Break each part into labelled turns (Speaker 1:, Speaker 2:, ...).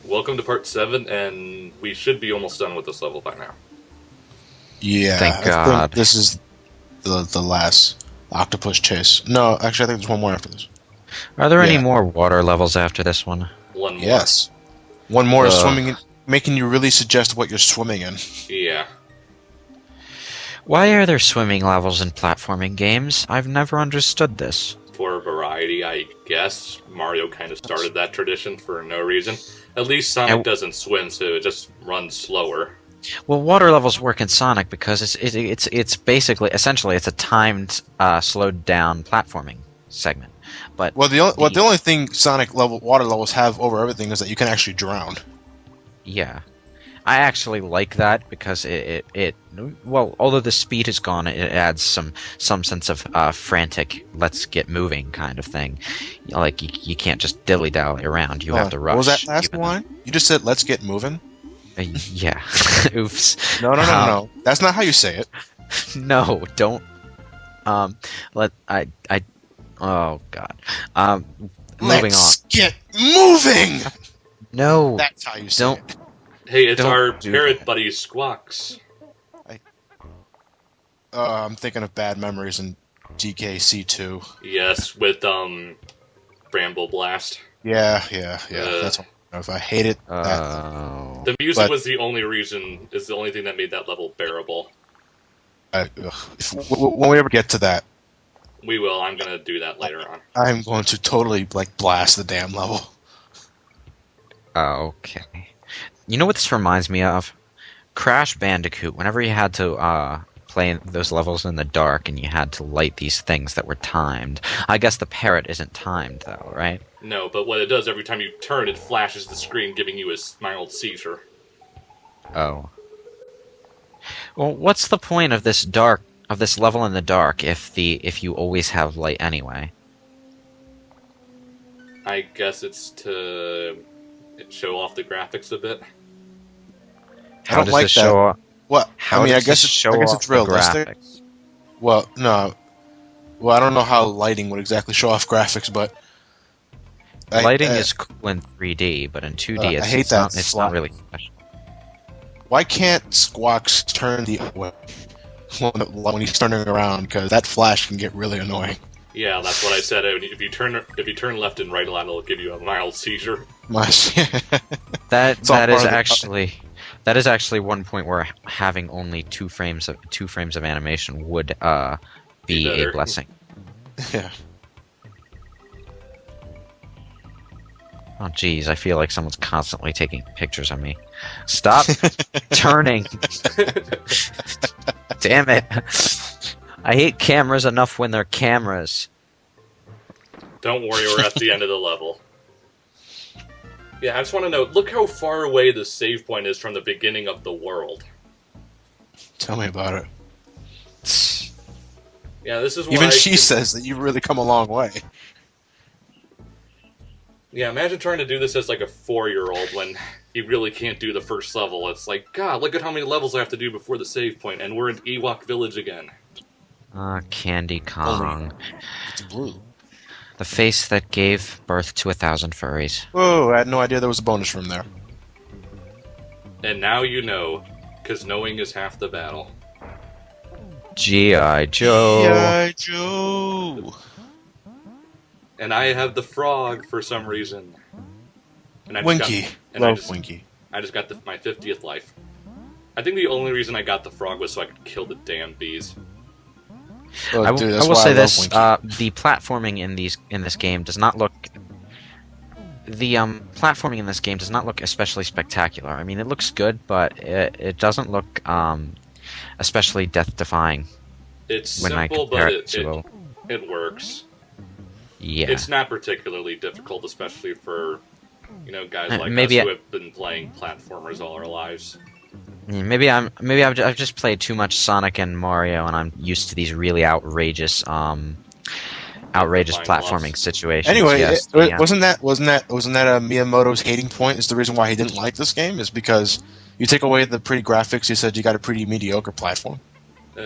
Speaker 1: Welcome to part 7, and we should be almost done with this level by now.
Speaker 2: Yeah,
Speaker 3: Thank God.
Speaker 2: I think this is the last Octopus Chase. No, actually, I think there's one more after this.
Speaker 3: Are there any
Speaker 2: Yeah.
Speaker 3: more water levels after this one?
Speaker 1: One more.
Speaker 2: Yes. One more is swimming in, making you really suggest what you're swimming in.
Speaker 1: Yeah.
Speaker 3: Why are there swimming levels in platforming games? I've never understood this.
Speaker 1: For variety, I guess. Mario kind of started that tradition for no reason. At least Sonic doesn't swim, so it just runs slower.
Speaker 3: Well, water levels work in Sonic because it's basically, essentially, it's a timed, slowed down platforming segment. But
Speaker 2: the only thing Sonic water levels have over everything is that you can actually drown.
Speaker 3: Yeah, I actually like that because well, although the speed is gone, it adds some sense of frantic, let's get moving kind of thing. Like you can't just dilly dally around; you have to rush.
Speaker 2: What was that last line? You just said "let's get moving."
Speaker 3: Yeah. Oops.
Speaker 2: No. That's not how you say it.
Speaker 3: No, don't. Oh God. Moving
Speaker 2: Let's get moving.
Speaker 3: No.
Speaker 2: That's how you say it.
Speaker 1: Hey, it's
Speaker 3: Don't
Speaker 1: our
Speaker 3: do
Speaker 1: parrot
Speaker 3: that.
Speaker 1: buddy Squawks.
Speaker 2: I'm thinking of bad memories in DKC2.
Speaker 1: Yes, with Bramble Blast.
Speaker 2: Yeah. That's what I hate it.
Speaker 3: Oh.
Speaker 1: The music
Speaker 2: But-
Speaker 1: was the only thing that made that level bearable.
Speaker 2: When we ever get to that,
Speaker 1: We will. I'm gonna do that later on.
Speaker 2: I'm going to totally blast the damn level.
Speaker 3: Okay. You know what this reminds me of? Crash Bandicoot. Whenever you had to play those levels in the dark and you had to light these things that were timed. I guess the parrot isn't timed though, right?
Speaker 1: No, but what it does every time you turn, it flashes the screen, giving you a mild seizure.
Speaker 3: Oh. Well, what's the point of this level in the dark if you always have light anyway?
Speaker 1: I guess it's to show off the graphics a bit.
Speaker 2: I don't
Speaker 3: does
Speaker 2: like
Speaker 3: this
Speaker 2: that.
Speaker 3: show off?
Speaker 2: What?
Speaker 3: How
Speaker 2: I
Speaker 3: does
Speaker 2: guess
Speaker 3: this show
Speaker 2: it's
Speaker 3: off the
Speaker 2: realistic.
Speaker 3: graphics?
Speaker 2: Well, no. Well, I don't know how lighting would exactly show off graphics, but
Speaker 3: Lighting is cool in 3D, but in 2D
Speaker 2: I hate that
Speaker 3: it's not really special.
Speaker 2: Why can't Squawks turn the other way when he's turning around? Because that flash can get really annoying.
Speaker 1: Yeah, that's what I said. If you turn left and right a lot, it'll give you a mild seizure.
Speaker 3: That is actually one point where having only two frames of animation would be a blessing.
Speaker 2: Yeah.
Speaker 3: Oh jeez, I feel like someone's constantly taking pictures of me. Stop turning. Damn it. I hate cameras enough when they're cameras.
Speaker 1: Don't worry, we're at the end of the level. Yeah, I just want to know, look how far away the save point is from the beginning of the world.
Speaker 2: Tell me about it.
Speaker 1: Yeah, this is why...
Speaker 2: Even she says that you've really come a long way.
Speaker 1: Yeah, imagine trying to do this as like a 4-year-old when you really can't do the first level. It's like, God, look at how many levels I have to do before the save point, and we're in Ewok Village again.
Speaker 3: Candy Kong.
Speaker 2: It's blue.
Speaker 3: The face that gave birth to 1,000 furries.
Speaker 2: Whoa, I had no idea there was a bonus room there.
Speaker 1: And now you know, because knowing is half the battle.
Speaker 3: G.I. Joe.
Speaker 2: G.I. Joe.
Speaker 1: And I have the frog for some reason. And I
Speaker 2: Winky. Winky.
Speaker 1: I just got my 50th life. I think the only reason I got the frog was so I could kill the damn bees.
Speaker 2: Oh,
Speaker 3: I
Speaker 2: dude, that's
Speaker 3: will
Speaker 2: why
Speaker 3: say
Speaker 2: I love
Speaker 3: this:
Speaker 2: Winky.
Speaker 3: the platforming in this game does not look. The platforming in this game does not look especially spectacular. I mean, it looks good, but it doesn't look especially death-defying.
Speaker 1: It's
Speaker 3: when
Speaker 1: simple,
Speaker 3: I compare
Speaker 1: but it works.
Speaker 3: Yeah.
Speaker 1: It's not particularly difficult, especially for guys like
Speaker 3: maybe
Speaker 1: us who have been playing platformers all our lives.
Speaker 3: Yeah, maybe I've just played too much Sonic and Mario, and I'm used to these really outrageous platforming situations.
Speaker 2: Anyway,
Speaker 3: yes,
Speaker 2: wasn't that Miyamoto's hating point? Is the reason why he didn't like this game is because you take away the pretty graphics. He said you got a pretty mediocre platform.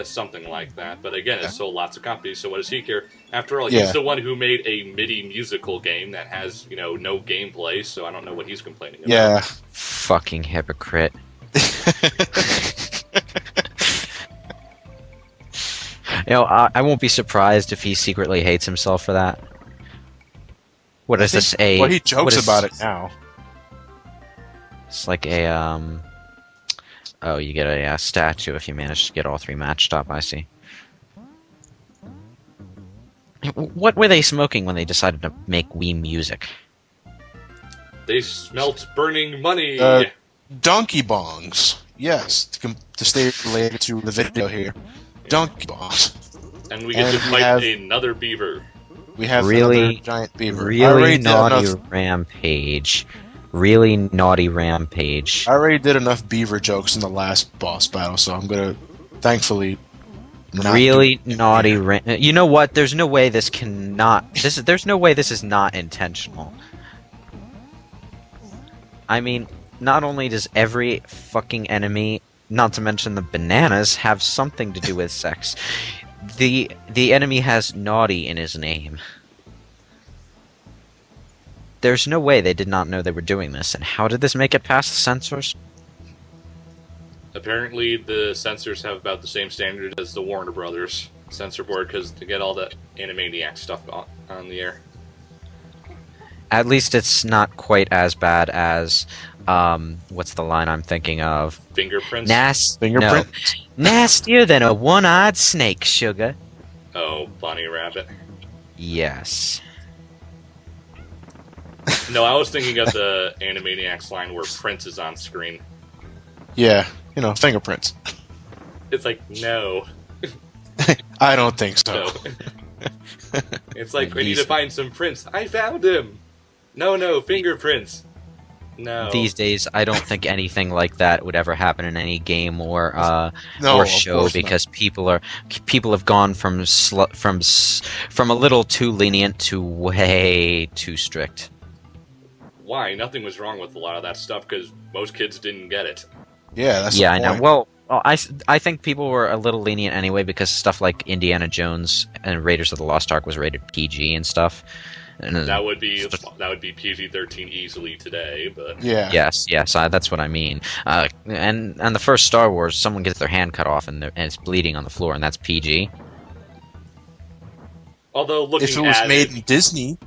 Speaker 1: Something like that. But again, it
Speaker 2: Yeah.
Speaker 1: sold lots of copies, so what does he care? After all,
Speaker 2: Yeah.
Speaker 1: he's the one who made a MIDI musical game that has, no gameplay, so I don't know what he's complaining about.
Speaker 2: Yeah.
Speaker 3: Fucking hypocrite. I won't be surprised if he secretly hates himself for that. What is this?
Speaker 2: Well, he jokes about it now.
Speaker 3: It's like a Oh, you get a statue if you manage to get all 3 matched up. I see. What were they smoking when they decided to make Wii music?
Speaker 1: They smelt burning money.
Speaker 2: Donkey bongs. Yes, to stay related to the video here. Donkey bongs.
Speaker 1: And we get to fight another beaver.
Speaker 2: We have
Speaker 3: Really,
Speaker 2: another giant beaver.
Speaker 3: Really naughty Rampage. Really naughty Rampage.
Speaker 2: I already did enough beaver jokes in the last boss battle, so I'm gonna, thankfully, not
Speaker 3: Really naughty You know what? There's no way this cannot... There's no way this is not intentional. I mean, not only does every fucking enemy, not to mention the bananas, have something to do with sex, the enemy has naughty in his name. There's no way they did not know they were doing this, and how did this make it past the censors?
Speaker 1: Apparently, the censors have about the same standard as the Warner Brothers censor board, because to get all that Animaniac stuff on the air.
Speaker 3: At least it's not quite as bad as, what's the line I'm thinking of?
Speaker 1: Fingerprints?
Speaker 2: Fingerprint?
Speaker 3: No. Nastier than a one-eyed snake, sugar.
Speaker 1: Oh, Bunny Rabbit.
Speaker 3: Yes.
Speaker 1: No, I was thinking of the Animaniacs line where Prince is on screen.
Speaker 2: Yeah, fingerprints.
Speaker 1: It's like, no.
Speaker 2: I don't think so.
Speaker 1: No. It's like, we need to find some prints. I found him! No, fingerprints. No.
Speaker 3: These days, I don't think anything like that would ever happen in any game or
Speaker 2: No,
Speaker 3: or
Speaker 2: of
Speaker 3: show
Speaker 2: course
Speaker 3: because people have gone from a little too lenient to way too strict.
Speaker 1: Why? Nothing was wrong with a lot of that stuff because most kids didn't get it.
Speaker 2: Yeah, that's
Speaker 3: Yeah,
Speaker 2: the
Speaker 3: I know.
Speaker 2: point.
Speaker 3: Well, I think people were a little lenient anyway because stuff like Indiana Jones and Raiders of the Lost Ark was rated PG and stuff. And
Speaker 1: That would be PG-13 easily today, but
Speaker 2: Yeah.
Speaker 3: Yes, that's what I mean. And the first Star Wars, someone gets their hand cut off and it's bleeding on the floor, and that's PG.
Speaker 1: although looking
Speaker 2: If it was
Speaker 1: at
Speaker 2: made in Disney,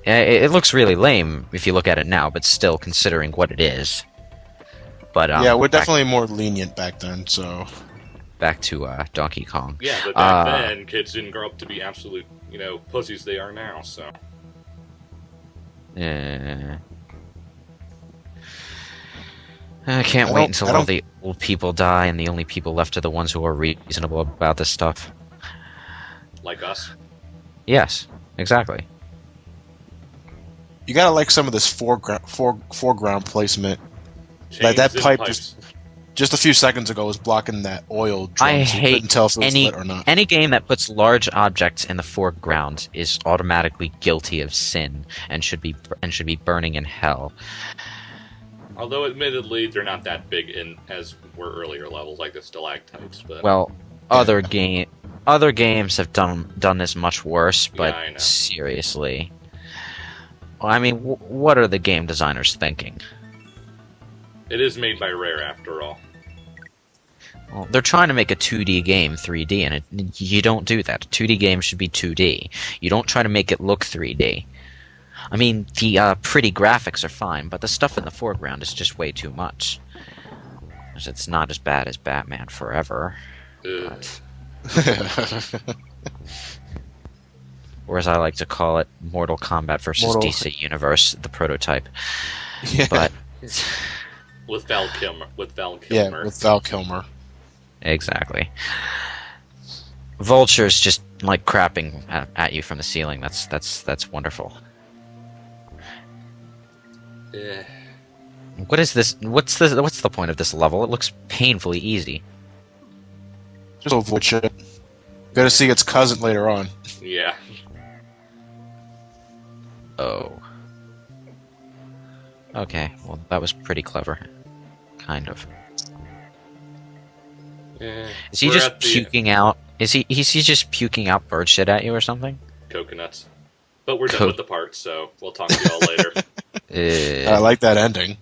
Speaker 3: It looks really lame if you look at it now, but still, considering what it is. But
Speaker 2: yeah, we're definitely more lenient back then, so...
Speaker 3: back to Donkey Kong.
Speaker 1: yeah, but back then kids didn't grow up to be absolute, pussies they are now. So
Speaker 3: I can't wait until all the old people die and the only people left are the ones who are reasonable about this stuff.
Speaker 1: like us.
Speaker 3: Yes, exactly.
Speaker 2: You gotta like some of this foreground placement. Like that
Speaker 1: Chains and
Speaker 2: pipe
Speaker 1: pipes.
Speaker 2: just a few seconds ago was blocking that oil drum.
Speaker 3: I
Speaker 2: so you
Speaker 3: hate
Speaker 2: couldn't tell if it was lit or not.
Speaker 3: any game that puts large objects in the foreground is automatically guilty of sin and should be burning in hell.
Speaker 1: Although, admittedly, they're not that big as were earlier levels, like the stalactites. But
Speaker 3: Well, other games have done this much worse, but
Speaker 1: Yeah, I know.
Speaker 3: seriously. I mean, what are the game designers thinking?
Speaker 1: it is made by Rare, after all.
Speaker 3: Well, they're trying to make a 2D game 3D, and you don't do that. A 2D game should be 2D. You don't try to make it look 3D. I mean, the pretty graphics are fine, but the stuff in the foreground is just way too much. It's not as bad as Batman Forever.
Speaker 1: Ugh.
Speaker 3: Or as I like to call it, Mortal Kombat versus DC Universe, the prototype.
Speaker 2: Yeah.
Speaker 3: But
Speaker 1: With Val Kilmer.
Speaker 2: Yeah, with Val Kilmer.
Speaker 3: exactly. Vultures just like crapping at you from the ceiling. That's wonderful.
Speaker 1: Eh.
Speaker 3: What is this? What's the point of this level? It looks painfully easy.
Speaker 2: Just avoid shit. Gotta see its cousin later on.
Speaker 1: Yeah.
Speaker 3: Oh. Okay, well that was pretty clever. Kind of. Is he just puking out? Is he just puking out bird shit at you or something?
Speaker 1: Coconuts. But we're done with the parts, so we'll talk to y'all later.
Speaker 2: I like that ending.